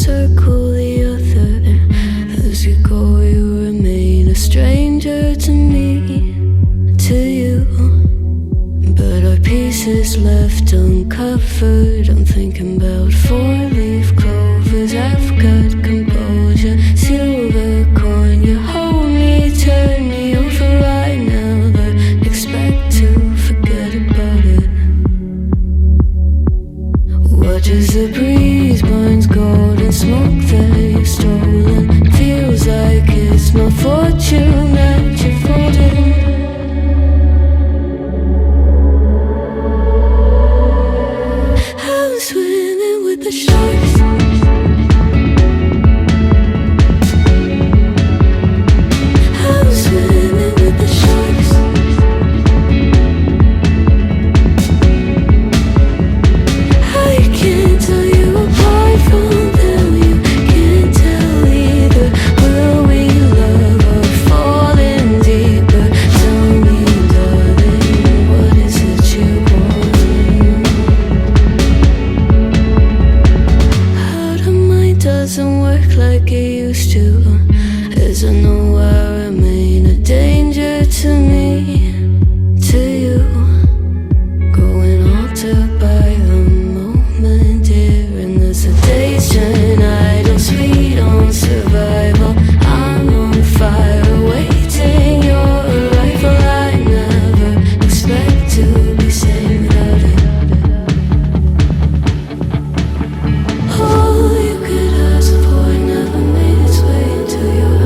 circle the other. As you go, you remain a stranger to me, to you. But our pieces left uncovered. I'm thinking about four-leaf clovers. I've got composure, silver coin. You hold me, turn me over right now, but expect to forget about it. Watch as the breeze burns golden smoke that you've stolen. Feels like it's my fortune that you're folding. I'm swimming with the sharks. I'm swimming with the sharks. I can't tell you apart from them. You can't tell either. Will we love or fall in deeper? Tell me, darling, what is it you want? How the mind doesn't work like it used to. As I know I remain a danger to me, to you. Going altered by the moment, dear. And as the days turn idle, sweet on survival. I'm on fire, waiting your arrival. I never expect to be sane without it. All you could ask for never made its way into your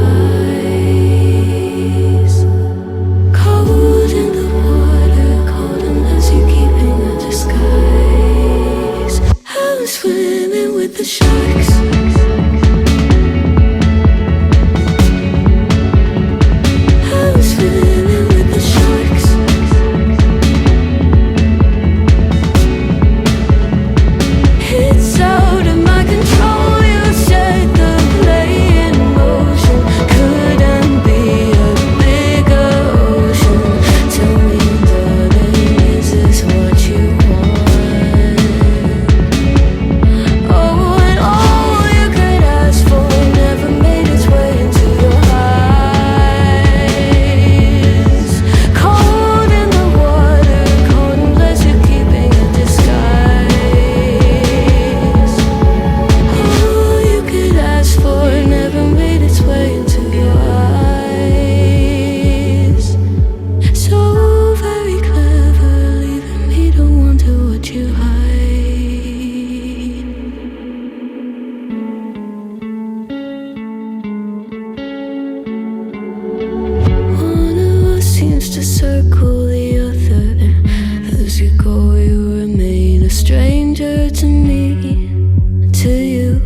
eyes. Cold in the water, cold unless you're keeping a disguise. I'm swimming with the sharks. I'm swimming with the sharks. It's out of my control. You set the play in motion. Couldn't be a bigger ocean. Tell me, darling, is this what you want? Oh, and all you could ask for never made its way into your eyes. Cold in the water, cold unless you're keeping a disguise. All you could ask for never made its way into your eyes. So very clever, leaving me to wonder what you hide. One of us seems to circle the other. As you go, you remain a stranger to me, to you.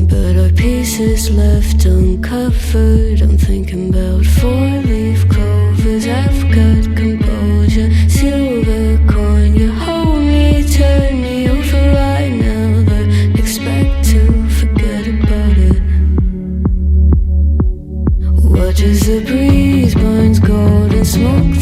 But our pieces left uncovered. I'm thinking about four-leaf clovers. I've got composure, silver coin. You hold me, turn me over right now, but expect to forget about it. Watch as the breeze burns golden smoke